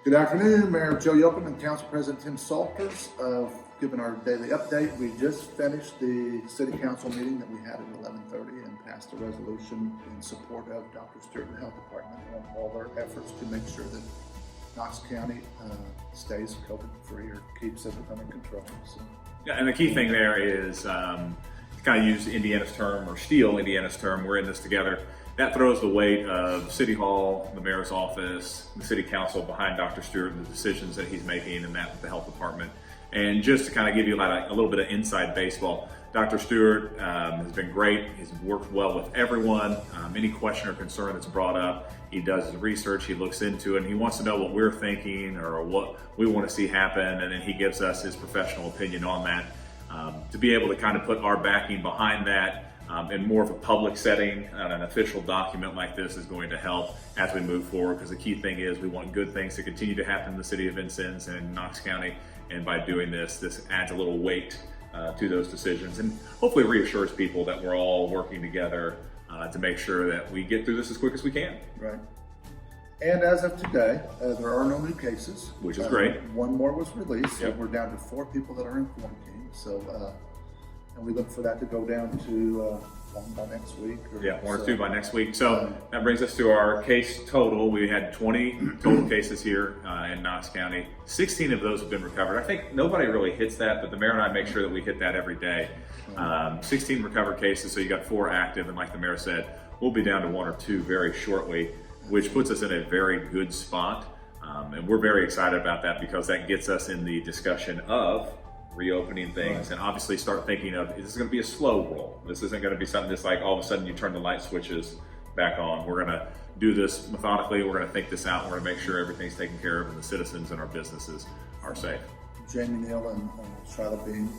Good afternoon, Mayor Joe Yocum and Council President Tim Salters giving our daily update. We just finished the City Council meeting that we had at 11:30 and passed a resolution in support of Dr. Stewart and the Health Department on all their efforts to make sure that Knox County stays COVID-free or keeps it under control. So. Yeah, and the key thing there is to kind of use Indiana's term or steal Indiana's term, we're in this together. That throws the weight of City Hall, the Mayor's office, the City Council behind Dr. Stewart and the decisions that he's making and that with the Health Department. And just to kind of give you a little bit of inside baseball, Dr. Stewart has been great. He's worked well with everyone. Any question or concern that's brought up, he does his research, he looks into it, and he wants to know what we're thinking or what we want to see happen, and then he gives us his professional opinion on that. To be able to kind of put our backing behind that in more of a public setting, an official document like this is going to help as we move forward, because the key thing is we want good things to continue to happen in the city of Vincennes and Knox County, and by doing this adds a little weight to those decisions and hopefully reassures people that we're all working together to make sure that we get through this as quick as we can. Right. And as of today, there are no new cases. Which is great. One more was released, Yep. so we're down to 4 people that are in quarantine. So, and we look for that to go down to 1 by next week. One or 2 by next week. So that brings us to our case total. We had 20 total cases here in Knox County. 16 of those have been recovered. I think nobody really hits that, but the mayor and I make sure that we hit that every day. 16 recovered cases, so you got 4 active, and like the mayor said, we'll be down to 1 or 2 very shortly, which puts us in a very good spot. And we're very excited about that because that gets us in the discussion of reopening things, and obviously start thinking of, this is going to be a slow roll. This isn't going to be something that's like all of a sudden you turn the light switches back on. We're going to do this methodically. We're going to think this out. We're going to make sure everything's taken care of and the citizens and our businesses are safe. Jamie Neal and Shyla Bean,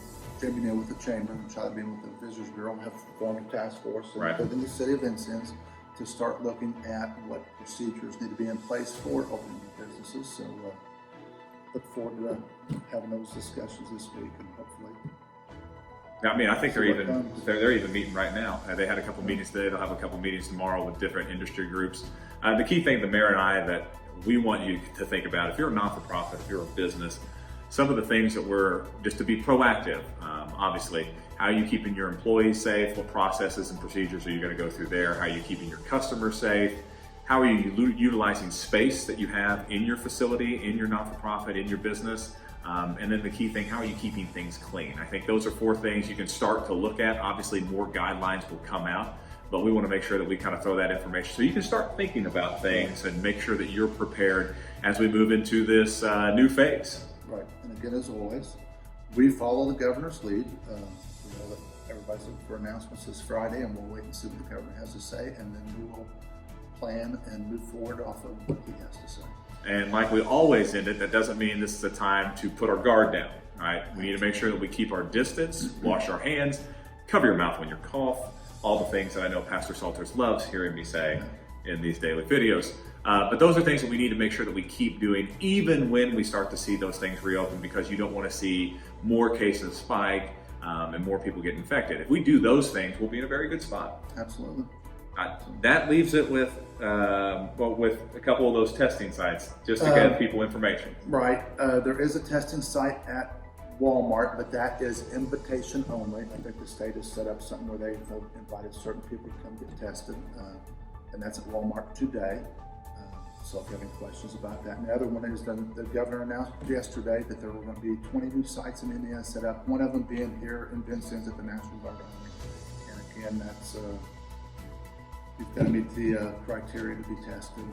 Jamie Neal with the Chamber and Shyla Bean with the Visitors Bureau have formed a task force within the city of Vincennes to start looking at what procedures need to be in place for opening businesses. So look forward to having those discussions this week, and hopefully. I mean, I think they're even meeting right now. They had a couple meetings today. They'll have a couple meetings tomorrow with different industry groups. The key thing, the mayor and I, that we want you to think about, if you're a not-for-profit, if you're a business, some of the things that we're just to be proactive. Obviously, how are you keeping your employees safe? What processes and procedures are you going to go through there? How are you keeping your customers safe? How are you utilizing space that you have in your facility, in your not-for-profit, in your business? And then the key thing, how are you keeping things clean? I think those are 4 things you can start to look at. Obviously, more guidelines will come out, but we want to make sure that we kind of throw that information so you can start thinking about things and make sure that you're prepared as we move into this new phase. Right, and again, as always, we follow the governor's lead. We know that everybody's looking for announcements this Friday, and we'll wait and see what the governor has to say, and then we will plan and move forward off of what he has to say. And like we always end it, that doesn't mean this is a time to put our guard down, right? We need to make sure that we keep our distance, wash our hands, cover your mouth when you cough, all the things that I know Pastor Salters loves hearing me say in these daily videos. But those are things that we need to make sure that we keep doing even when we start to see those things reopen, because you don't want to see more cases spike and more people get infected. If we do those things, we'll be in a very good spot. Absolutely. That leaves it with with a couple of those testing sites, just to give people information. Right. There is a testing site at Walmart, but that is invitation only. I think the state has set up something where they've invited certain people to come get tested, and that's at Walmart today. So if you have any questions about that. And the other one is the governor announced yesterday that there were going to be 20 new sites in Indiana set up, one of them being here in Vincennes at the National Guard Armory. And again, that's you've got to meet the criteria to be tested.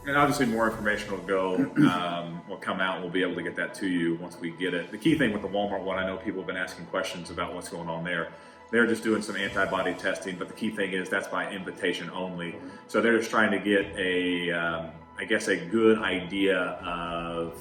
And obviously more information will come out, and we'll be able to get that to you once we get it. The key thing with the Walmart one, I know people have been asking questions about what's going on there. They're just doing some antibody testing, but the key thing is that's by invitation only. So they're just trying to get I guess a good idea of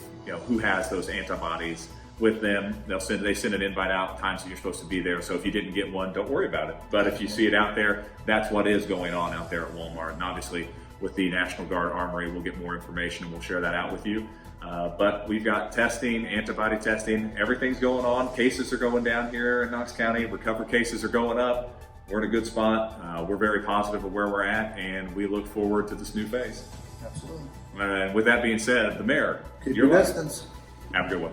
who has those antibodies with them. They send an invite out, times that you're supposed to be there. So if you didn't get one, don't worry about it. But if you see it out there, that's what is going on out there at Walmart. And obviously with the National Guard Armory, we'll get more information and we'll share that out with you. But we've got testing, antibody testing, everything's going on. Cases are going down here in Knox County. Recovered cases are going up. We're in a good spot. We're very positive of where we're at, and we look forward to this new phase. Absolutely. And with that being said, the mayor, Keep you're your welcome. distance. Have a good one.